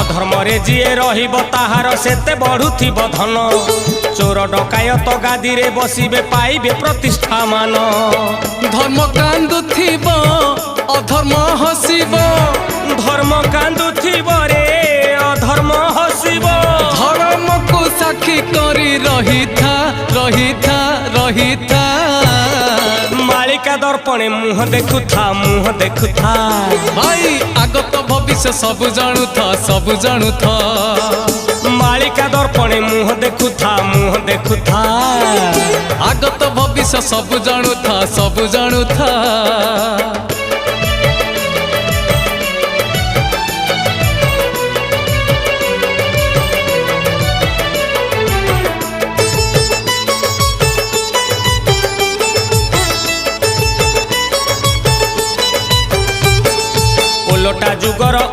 अधर्मरे जीए रहिब ताहार सेते बढ़ुथिब धन चोर डकायत गादी रे बसिबे पाइबे प्रतिष्ठा मान धर्म कांदुथिब अधर्म हसिब धर्म कांदुथिब रे अधर्म हसिब धर्म को साक्षी करी रहिथा रहिथा रहिथा मालिका दर्पणे मुह देखुथा भाई आगत भविष्य सब जानुथा सब जानुथा मालिका दर्पणे मुह देखुथा आगत भविष्य सब जानुथा सब जानुथा।